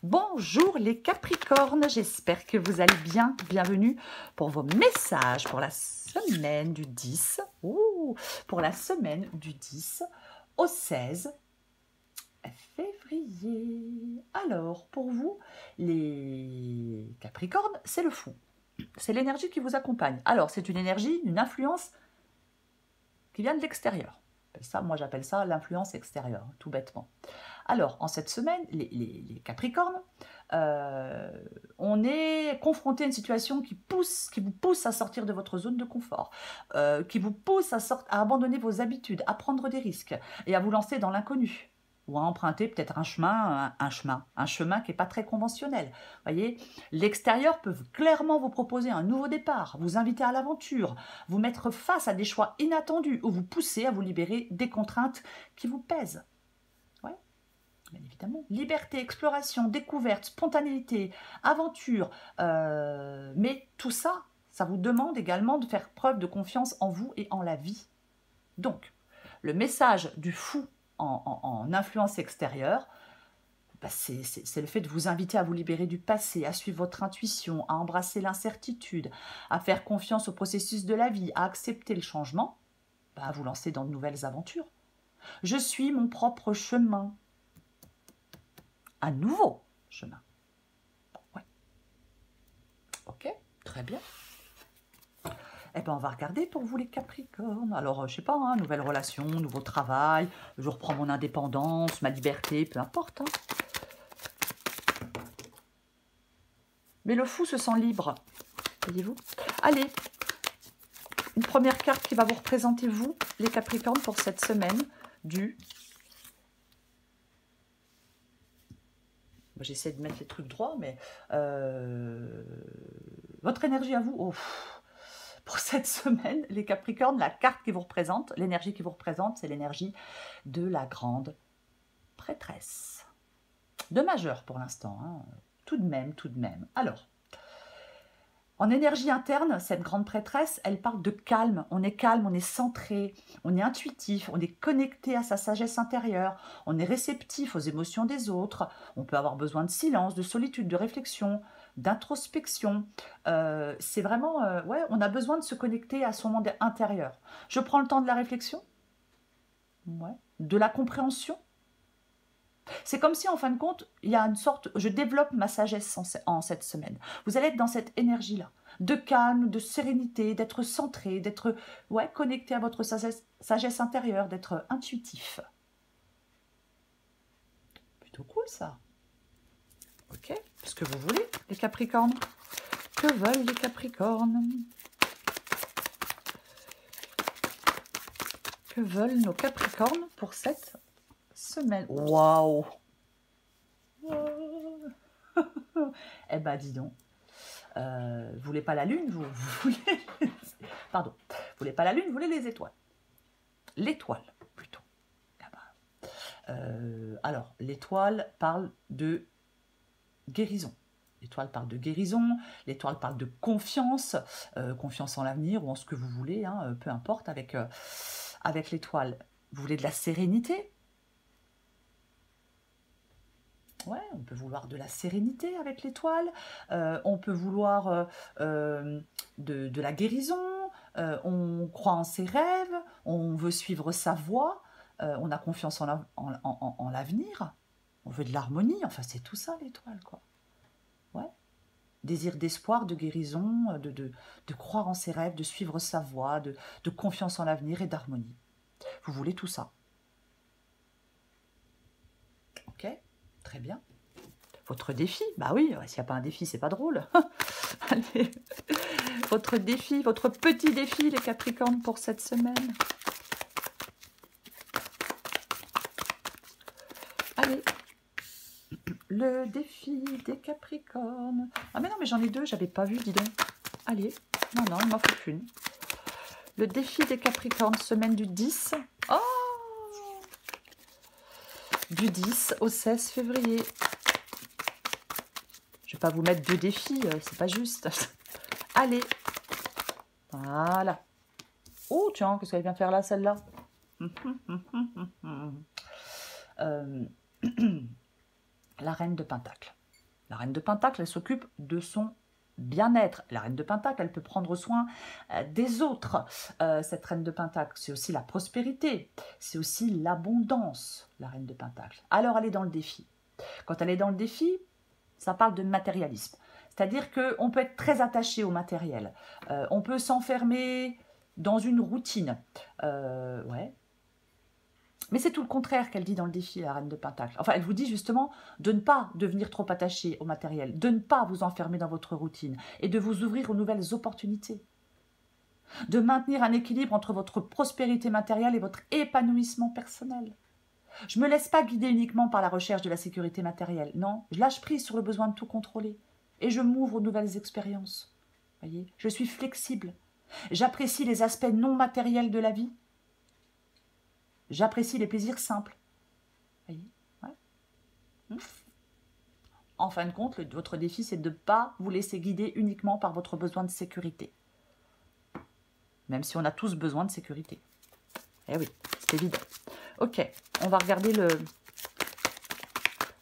Bonjour les Capricornes, j'espère que vous allez bien. Bienvenue pour vos messages pour la semaine du 10, pour la semaine du 10 au 16 février. Alors, pour vous, les Capricornes, c'est le fou. C'est l'énergie qui vous accompagne. Alors, c'est une énergie, une influence qui vient de l'extérieur. Moi, j'appelle ça l'influence extérieure, tout bêtement. Alors, en cette semaine, les Capricornes, on est confronté à une situation qui vous pousse à sortir de votre zone de confort, qui vous pousse à abandonner vos habitudes, à prendre des risques et à vous lancer dans l'inconnu ou à emprunter peut-être un chemin qui n'est pas très conventionnel. Voyez, l'extérieur peut clairement vous proposer un nouveau départ, vous inviter à l'aventure, vous mettre face à des choix inattendus ou vous pousser à vous libérer des contraintes qui vous pèsent. Ouais, bien évidemment. Liberté, exploration, découverte, spontanéité, aventure. Mais tout ça, ça vous demande également de faire preuve de confiance en vous et en la vie. Donc, le message du fou en influence extérieure, c'est le fait de vous inviter à vous libérer du passé, à suivre votre intuition, à embrasser l'incertitude, à faire confiance au processus de la vie, à accepter le changement, à vous lancer dans de nouvelles aventures. Je suis mon propre chemin. Un nouveau chemin. Ouais. Ok, très bien. Eh bien, on va regarder pour vous les Capricornes. Alors, je sais pas, hein, nouvelle relation, nouveau travail, je reprends mon indépendance, ma liberté, peu importe. Hein. Mais le fou se sent libre, voyez-vous. Allez, une première carte qui va vous représenter, vous, les Capricornes, pour cette semaine du... J'essaie de mettre les trucs droits, mais... Votre énergie à vous... Oh, pour cette semaine, les Capricornes, la carte qui vous représente, l'énergie qui vous représente, c'est l'énergie de la grande prêtresse. De majeur pour l'instant, hein. Tout de même. Alors, en énergie interne, cette grande prêtresse, elle parle de calme, on est centré, on est intuitif, on est connecté à sa sagesse intérieure, on est réceptif aux émotions des autres, on peut avoir besoin de silence, de solitude, de réflexion, d'introspection. C'est vraiment, ouais, on a besoin de se connecter à son monde intérieur. Je prends le temps de la réflexion, ouais, de la compréhension. C'est comme si, en fin de compte, il y a une sorte... Je développe ma sagesse en cette semaine. Vous allez être dans cette énergie-là, de calme, de sérénité, d'être centré, d'être connecté à votre sagesse intérieure, d'être intuitif. Plutôt cool, ça. Ok, ce que vous voulez, les Capricornes. Que veulent les Capricornes? Que veulent nos Capricornes pour cette semaine? Waouh! Eh ben, dis donc. Vous voulez pas la lune, vous voulez... Pardon. Vous voulez pas la lune, vous voulez les étoiles. L'étoile, plutôt. Alors, l'étoile parle de guérison. L'étoile parle de guérison, l'étoile parle de confiance, confiance en l'avenir ou en ce que vous voulez, hein, peu importe, avec l'étoile. Vous voulez de la sérénité? Ouais, on peut vouloir de la sérénité avec l'étoile, on peut vouloir de la guérison, on croit en ses rêves, on veut suivre sa voie, on a confiance en l'avenir, on veut de l'harmonie, enfin c'est tout ça l'étoile, quoi. Ouais. Désir d'espoir, de guérison, de croire en ses rêves, de suivre sa voie, de confiance en l'avenir et d'harmonie. Vous voulez tout ça. Ok, très bien. Votre défi, bah oui, s'il n'y a pas un défi, c'est pas drôle. Allez, votre défi, votre petit défi, les Capricornes, pour cette semaine. Allez, le défi des Capricornes. Ah mais non, mais j'en ai deux, j'avais pas vu, dis donc. Allez, non, il m'en faut qu'une. Le défi des Capricornes, semaine du 10. Oh, du 10 au 16 février. Je ne vais pas vous mettre deux défis, c'est pas juste. Allez. Voilà. Oh, tiens, qu'est-ce qu'elle vient faire là, celle-là? La reine de Pentacle. La reine de Pentacle, elle s'occupe de son bien-être. La reine de Pentacle, elle peut prendre soin des autres. Cette reine de Pentacle, c'est aussi la prospérité, c'est aussi l'abondance, la reine de Pentacle. Alors, elle est dans le défi. Quand elle est dans le défi, ça parle de matérialisme. C'est-à-dire qu'on peut être très attaché au matériel. On peut s'enfermer dans une routine. Ouais. Mais c'est tout le contraire qu'elle dit dans le défi, la reine de Pentacle. Enfin, elle vous dit justement de ne pas devenir trop attaché au matériel, de ne pas vous enfermer dans votre routine et de vous ouvrir aux nouvelles opportunités. De maintenir un équilibre entre votre prospérité matérielle et votre épanouissement personnel. Je ne me laisse pas guider uniquement par la recherche de la sécurité matérielle. Non, je lâche prise sur le besoin de tout contrôler. Et je m'ouvre aux nouvelles expériences. Voyez, je suis flexible. J'apprécie les aspects non matériels de la vie. J'apprécie les plaisirs simples. Voyez, ouais. En fin de compte, votre défi, c'est de ne pas vous laisser guider uniquement par votre besoin de sécurité. Même si on a tous besoin de sécurité. Eh oui, c'est évident. Ok, on va regarder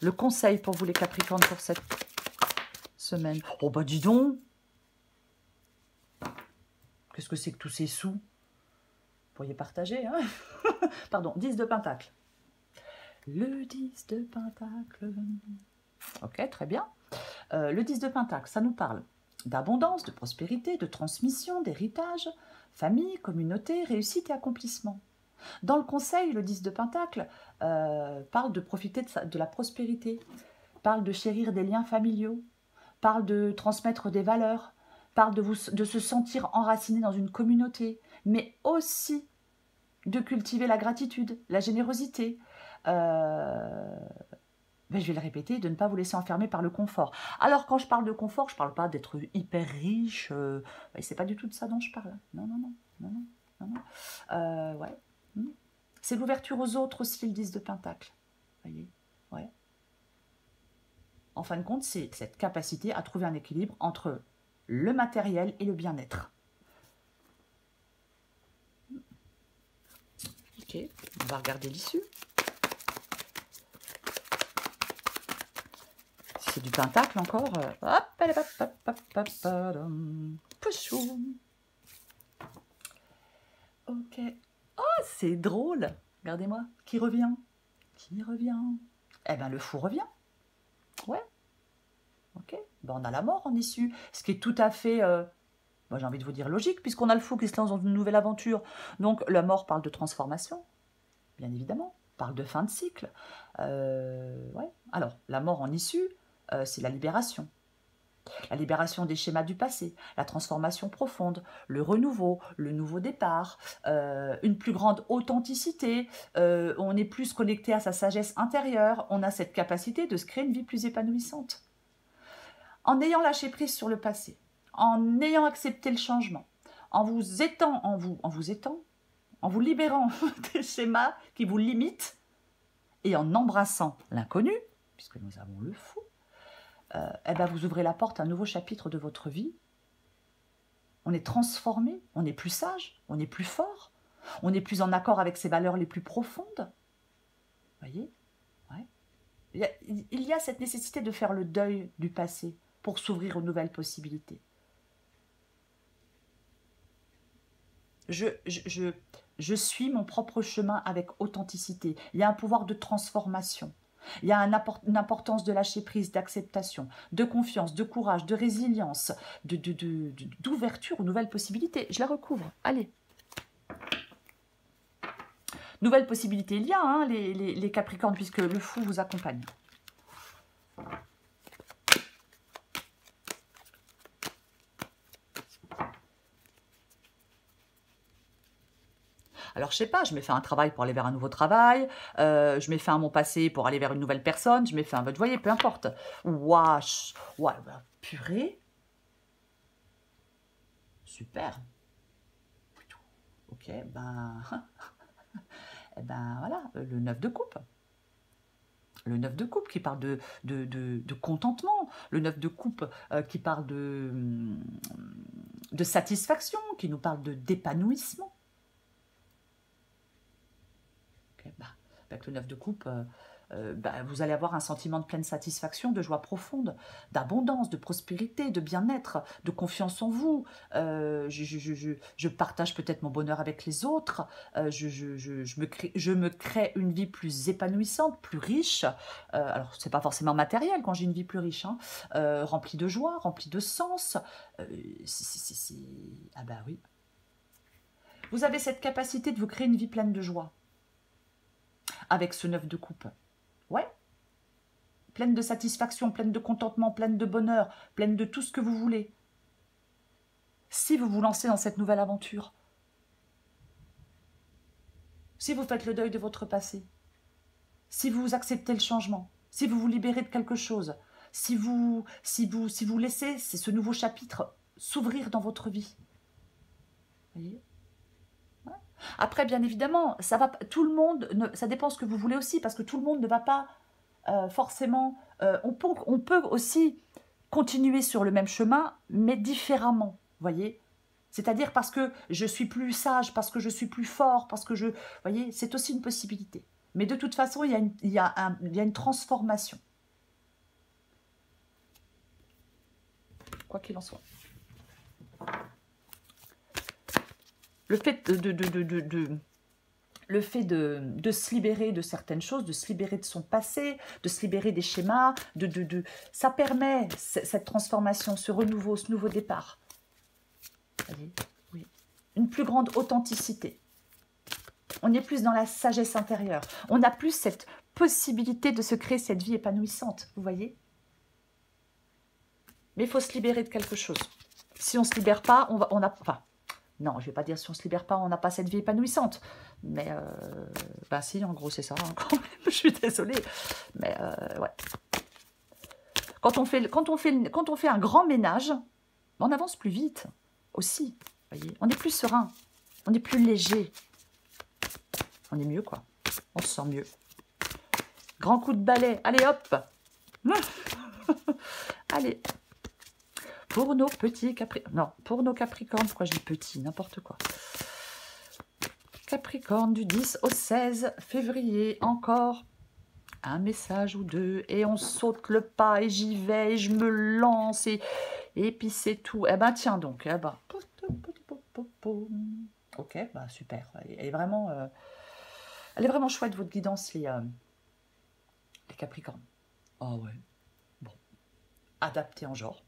le conseil pour vous les Capricornes pour cette semaine. Oh bah dis donc! Qu'est-ce que c'est que tous ces sous? Vous pourriez partager, hein? Pardon, 10 de Pentacle. Le 10 de Pentacle. Ok, très bien. Le 10 de Pentacle, ça nous parle d'abondance, de prospérité, de transmission, d'héritage, famille, communauté, réussite et accomplissement. Dans le conseil, le 10 de Pentacle parle de profiter de la prospérité, parle de chérir des liens familiaux, parle de transmettre des valeurs, parle de se sentir enraciné dans une communauté, mais aussi de cultiver la gratitude, la générosité. Je vais le répéter, de ne pas vous laisser enfermer par le confort. Alors, quand je parle de confort, je ne parle pas d'être hyper riche. C'est pas du tout de ça dont je parle. Non, non, non. non, non, non. Ouais. C'est l'ouverture aux autres aussi, le 10 de Pentacle. Voyez, ouais. En fin de compte, c'est cette capacité à trouver un équilibre entre le matériel et le bien-être. Ok, on va regarder l'issue. Si c'est du Pentacle encore, ok. Oh, c'est drôle. Regardez-moi. Qui revient? Qui revient? Eh bien, le fou revient. Ouais. Ok. Ben, on a la mort en issue. Ce qui est tout à fait, j'ai envie de vous dire logique, puisqu'on a le fou qui se lance dans une nouvelle aventure. Donc, la mort parle de transformation, bien évidemment. Parle de fin de cycle. Ouais. Alors, la mort en issue, c'est la libération. La libération des schémas du passé, la transformation profonde, le renouveau, le nouveau départ, une plus grande authenticité, on est plus connecté à sa sagesse intérieure, on a cette capacité de se créer une vie plus épanouissante. En ayant lâché prise sur le passé, en ayant accepté le changement, en vous libérant des schémas qui vous limitent et en embrassant l'inconnu, puisque nous avons le fou, vous ouvrez la porte à un nouveau chapitre de votre vie. On est transformé, on est plus sage, on est plus fort, on est plus en accord avec ses valeurs les plus profondes. Vous voyez, ouais. Il y a cette nécessité de faire le deuil du passé pour s'ouvrir aux nouvelles possibilités. Je suis mon propre chemin avec authenticité. Il y a un pouvoir de transformation. Il y a une importance de lâcher prise, d'acceptation, de confiance, de courage, de résilience, d'ouverture aux nouvelles possibilités. Je la recouvre. Allez. Nouvelles possibilités, il y a, hein, les Capricornes, puisque le fou vous accompagne. Alors, je sais pas, je m'ai fait un travail pour aller vers un nouveau travail, je mets fin à mon passé pour aller vers une nouvelle personne, je mets fin à votre, vous voyez, peu importe. Wesh, ouais, bah, purée. Super. Ok, ben, eh ben voilà, le 9 de coupe. Le 9 de coupe qui parle de contentement, le 9 de coupe qui parle de satisfaction, qui nous parle d'épanouissement. Okay, avec le 9 de coupe, vous allez avoir un sentiment de pleine satisfaction, de joie profonde, d'abondance, de prospérité, de bien-être, de confiance en vous. Je partage peut-être mon bonheur avec les autres. Je me crée une vie plus épanouissante, plus riche. Alors, c'est pas forcément matériel quand j'ai une vie plus riche, hein, remplie de joie, remplie de sens. Ah bah oui. Vous avez cette capacité de vous créer une vie pleine de joie. Avec ce 9 de coupe. Ouais. Pleine de satisfaction, pleine de contentement, pleine de bonheur, pleine de tout ce que vous voulez. Si vous vous lancez dans cette nouvelle aventure, si vous faites le deuil de votre passé, si vous acceptez le changement, si vous vous libérez de quelque chose, si vous laissez ce nouveau chapitre s'ouvrir dans votre vie. Vous voyez ? Ouais. Après, bien évidemment, ça va, tout le monde, ça dépend ce que vous voulez aussi, parce que tout le monde ne va pas forcément... on peut aussi continuer sur le même chemin, mais différemment, vous voyez ? C'est-à-dire parce que je suis plus sage, parce que je suis plus fort, parce que vous voyez, c'est aussi une possibilité. Mais de toute façon, il y a une transformation. Quoi qu'il en soit. Le fait de se libérer de certaines choses, de se libérer de son passé, de se libérer des schémas, ça permet cette transformation, ce renouveau, ce nouveau départ. Voyez, oui. Une plus grande authenticité. On est plus dans la sagesse intérieure. On a plus cette possibilité de se créer cette vie épanouissante, vous voyez. Mais il faut se libérer de quelque chose. Si on ne se libère pas, enfin, non, je ne vais pas dire si on ne se libère pas, on n'a pas cette vie épanouissante. Mais, ben si, en gros, c'est ça, hein, quand même. Je suis désolée. Mais, ouais. Quand on fait un grand ménage, on avance plus vite aussi. Voyez, on est plus serein, on est plus léger. On est mieux, quoi. On se sent mieux. Grand coup de balai. Allez, hop. Allez. Pour nos petits Capricornes. Non, pour nos Capricornes. Pourquoi je dis petits? N'importe quoi. Capricorne du 10 au 16 février. Encore un message ou deux. Et on saute le pas. Et j'y vais. Et je me lance. Et puis c'est tout. Eh ben, tiens donc. Eh ben. Ok, bah super. Elle est vraiment... Elle est vraiment chouette, votre guidance, les Capricornes. Oh ouais. Bon. Adapté en genre.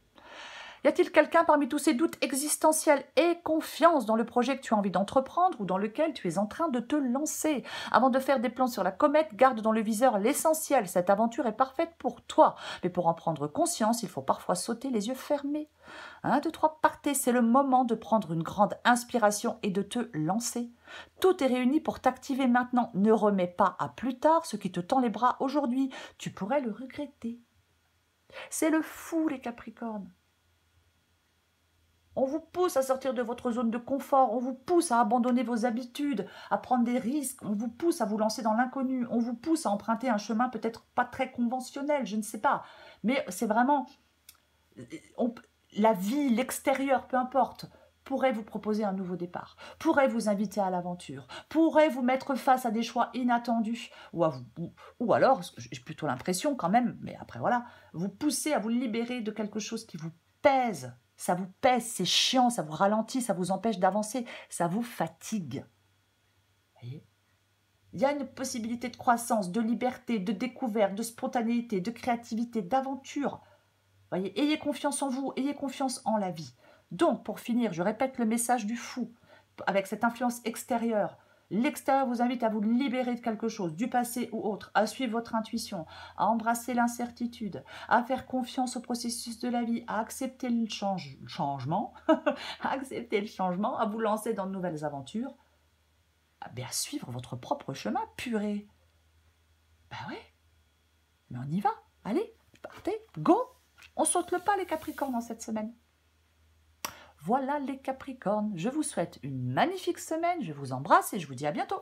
Y a-t-il quelqu'un parmi tous ces doutes existentiels et confiance dans le projet que tu as envie d'entreprendre ou dans lequel tu es en train de te lancer? Avant de faire des plans sur la comète, garde dans le viseur l'essentiel. Cette aventure est parfaite pour toi. Mais pour en prendre conscience, il faut parfois sauter les yeux fermés. 1, 2, 3, partez. C'est le moment de prendre une grande inspiration et de te lancer. Tout est réuni pour t'activer maintenant. Ne remets pas à plus tard ce qui te tend les bras aujourd'hui. Tu pourrais le regretter. C'est le fou, les Capricornes. On vous pousse à sortir de votre zone de confort, on vous pousse à abandonner vos habitudes, à prendre des risques, on vous pousse à vous lancer dans l'inconnu, on vous pousse à emprunter un chemin peut-être pas très conventionnel, je ne sais pas. Mais c'est vraiment... la vie, l'extérieur, peu importe, pourrait vous proposer un nouveau départ, pourrait vous inviter à l'aventure, pourrait vous mettre face à des choix inattendus, ou alors, j'ai plutôt l'impression quand même, mais après voilà, vous pousser à vous libérer de quelque chose qui vous pèse. Ça vous pèse, c'est chiant, ça vous ralentit, ça vous empêche d'avancer, ça vous fatigue. Vous voyez ? Il y a une possibilité de croissance, de liberté, de découverte, de spontanéité, de créativité, d'aventure. Voyez, ayez confiance en vous, ayez confiance en la vie. Donc, pour finir, je répète le message du fou, avec cette influence extérieure. L'extérieur vous invite à vous libérer de quelque chose, du passé ou autre, à suivre votre intuition, à embrasser l'incertitude, à faire confiance au processus de la vie, à accepter le changement, à accepter le changement, à vous lancer dans de nouvelles aventures, à suivre votre propre chemin, purée. Ben ouais, mais on y va. Allez, partez, go. On saute le pas, les Capricornes, en cette semaine. Voilà les Capricornes, je vous souhaite une magnifique semaine, je vous embrasse et je vous dis à bientôt.